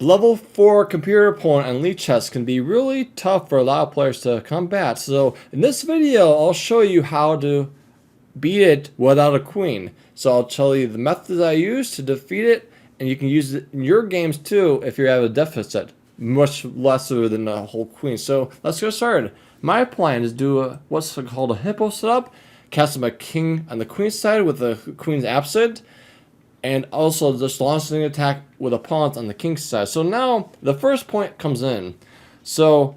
Level 4 computer opponent on Lichess can be really tough for a lot of players to combat. So in this video, I'll show you how to beat it without a queen. So I'll tell you the methods I use to defeat it, and you can use it in your games too if you have a deficit, much lesser than a whole queen. So let's get started. My plan is do what's called a hippo setup, cast my king on the queen side with the queen's absent, and also just launching an attack with a pawn on the king side. So now the first point comes in. So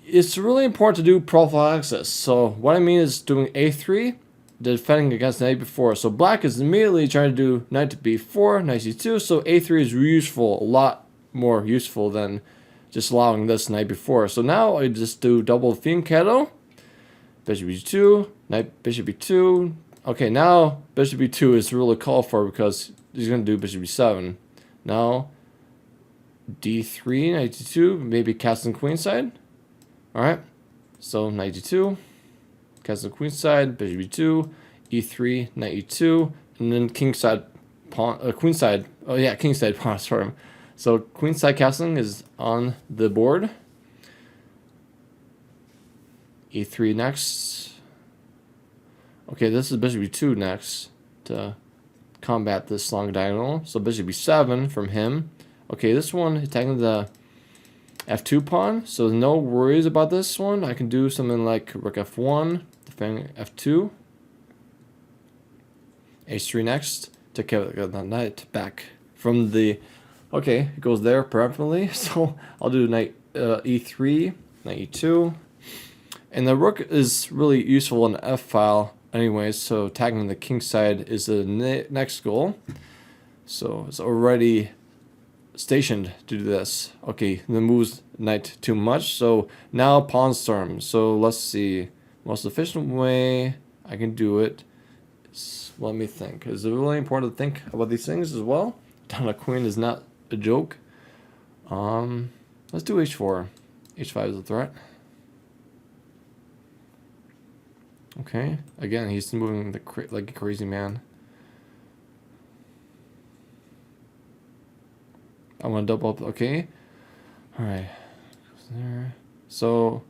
it's really important to do prophylaxis. So what I mean is doing a3, defending against knight b4. So black is immediately trying to do knight to b4, knight c2. So a3 is useful, a lot more useful than just allowing this knight b4. So now I just do double fianchetto, bishop b2, knight bishop b2. Okay, now bishop b2 is really called for because he's going to do bishop b7. Now d3, knight d2, maybe casting queenside. Alright, so knight d2, casting queenside, bishop b2, e3, knight e2, and then kingside pawn, queenside. Oh yeah, kingside pawn. Sorry. So queenside casting is on the board. e3 next. Okay, this is bishop b2 next to combat this long diagonal. So bishop b7 from him. Okay, this one attacking the f2 pawn. So no worries about this one. I can do something like rook f1, defending f2. h3 next to get the knight back from the. Okay, it goes there permanently. So I'll do knight e3, knight e2. And the rook is really useful in the f file anyways, so attacking the king side is the next goal. So it's already stationed to do this. Okay, the moves knight too much, so now pawn storm. So let's see, most efficient way I can do it is, let me think. Is it really important to think about these things as well? Down a queen is not a joke. Let's do h4. h5 is a threat. Okay, again, he's moving like a crazy man. I want to double up. Okay, all right. There. So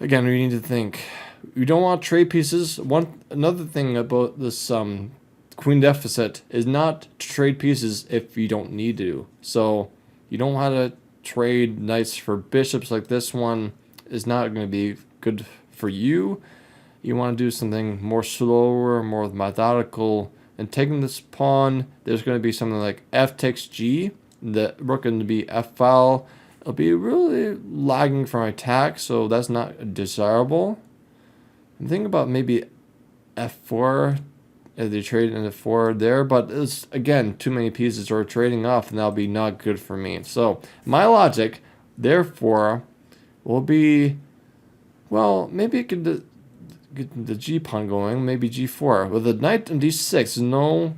again, we need to think. You don't want trade pieces. Another thing about this queen deficit is not to trade pieces if you don't need to. So you don't want to trade knights for bishops like this one. Is not going to be good for you. You want to do something more slower, more methodical. And taking this pawn, there's going to be something like f takes g. The rook going to be f file. It'll be really lagging from attack, so that's not desirable. I'm thinking about maybe f4 if they trade into 4 there, but it's again too many pieces are trading off, and that'll be not good for me. So my logic, therefore, will be, well, maybe it could get the g pawn going, maybe g4 with the knight on d6. There's no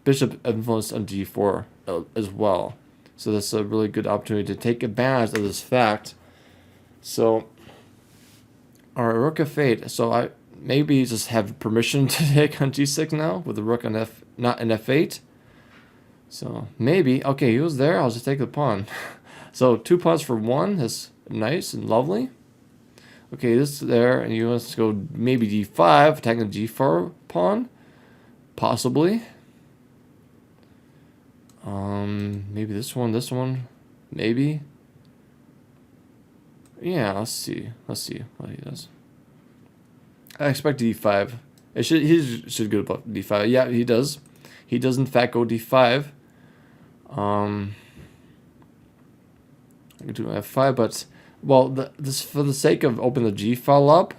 bishop influence on g4 as well, so that's a really good opportunity to take advantage of this fact. So our rook f8. So I maybe just have permission to take on g6 now with the rook on not an f8. So maybe, okay, he was there. I'll just take the pawn. So 2 pawns for 1. That's nice and lovely. Okay, this is there, and you want to go maybe d5, attacking the g4 pawn, possibly. Maybe this one, maybe. Yeah, let's see what he does. I expect d5. He should go to d5. Yeah, he does. He does in fact go d5. I can do f5, but well, this for the sake of opening the g file up,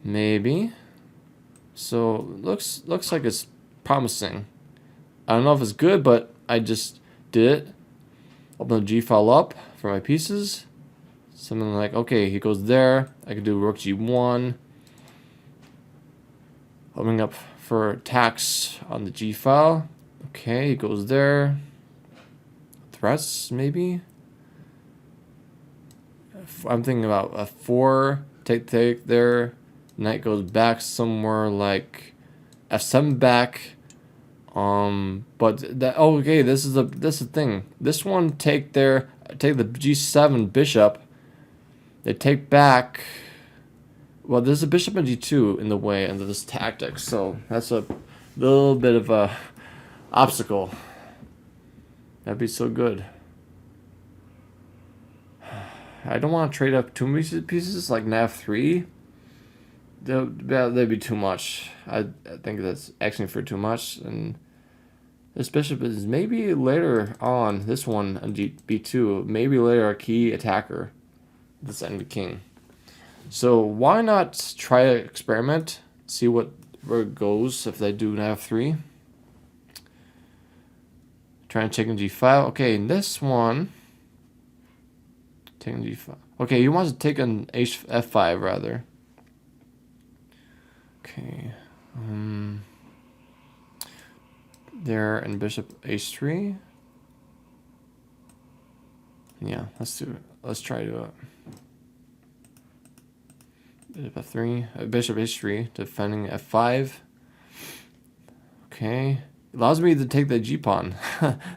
maybe. So looks like it's promising. I don't know if it's good, but I just did it. Open the g file up for my pieces. Something like, okay, he goes there. I could do rook g1. Opening up for attacks on the g file. Okay, he goes there. Threats, maybe. I'm thinking about a 4, take there. Knight goes back somewhere like f7 back. But that, oh, okay, this is the thing. This one take the G7 bishop. They take back. Well, there's a bishop and G2 in the way under this tactic, so that's a little bit of a obstacle. That'd be so good. I don't want to trade up too many pieces like nav3. That'd be too much. I think that's asking for too much, and this bishop is maybe later on, this one on b2, maybe later a key attacker. This end the king. So why not try to experiment, see where it goes if they do nav3. Trying to check in g5. Okay, in this one, taking g5. Okay, he wants to take an f5 rather. Okay. There and bishop h3. Yeah, let's do it. Let's try to do it. Bishop f3, bishop h3, defending f5. Okay, allows me to take the g pawn.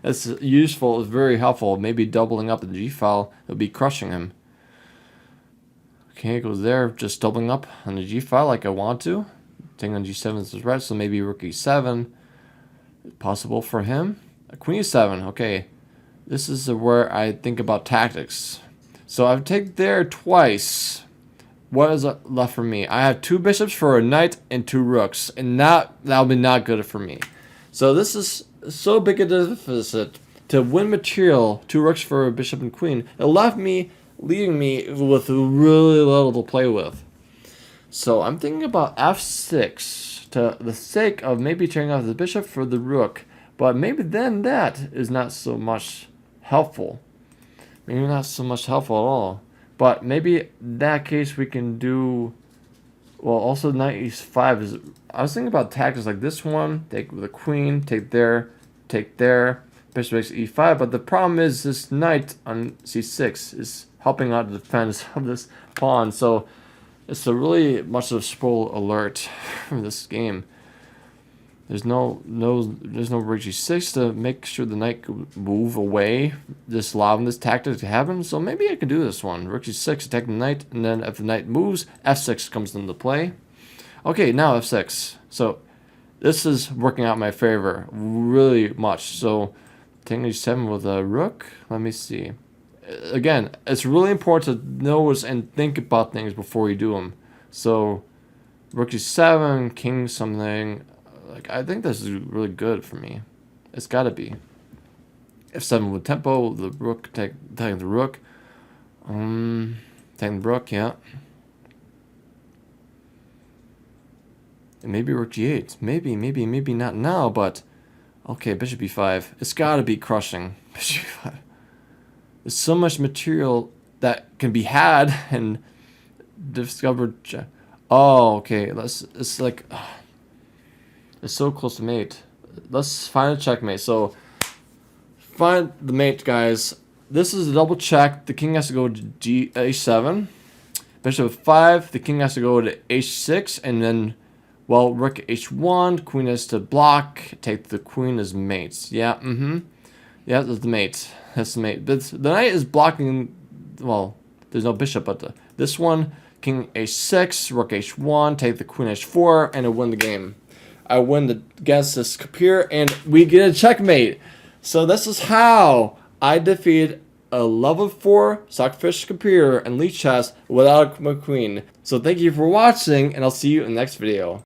That's useful. It's very helpful. Maybe doubling up the g file would be crushing him. Okay, it goes there, just doubling up on the g file like I want to. Taking on g7 is right, so maybe rook e7. Possible for him. Queen e7. Okay, this is where I think about tactics. So I've taken there twice. What is left for me? I have 2 bishops for a knight and 2 rooks, and that'll be not good for me. So this is so big a deficit to win material. 2 rooks for a bishop and queen. It leaving me with really little to play with. So I'm thinking about f6 to the sake of maybe turning off the bishop for the rook, but maybe then that is not so much helpful. Maybe not so much helpful at all. But maybe in that case we can do, well, also knight e5 is, I was thinking about tactics like this one, take the queen, take there, bishop takes e5, but the problem is this knight on c6 is helping out the defense of this pawn, so it's a really much of a spoil alert from this game. There's no rook g6 to make sure the knight could move away, just allowing this tactic to happen. So maybe I can do this one. Rook g6, attack the knight, and then if the knight moves, f6 comes into play. Okay, now f6. So this is working out in my favor really much. So taking h7 with a rook. Let me see. Again, it's really important to notice and think about things before you do them. So rook g7, king something. Like, I think this is really good for me. It's got to be. f7 with tempo, the rook, taking the rook. Taking the rook, yeah. And maybe rook g8. Maybe not now, but okay, bishop e5. It's got to be crushing. Bishop e5. There's so much material that can be had and discovered. Oh, okay. It's like. It's so close to mate. Let's find a checkmate. So, find the mate, guys. This is a double check. The king has to go to h7. Bishop f5. The king has to go to h6. And then, well, rook h1. Queen has to block. Take the queen as mates. Yeah, Yeah, that's the mate. That's the mate. But the knight is blocking. Well, there's no bishop, but this one. King h6. Rook h1. Take the queen h4. And it'll win the game. I win against this Kapir, and we get a checkmate. So this is how I defeat a level 4 Stockfish Kapir and Lichess without a queen. So thank you for watching, and I'll see you in the next video.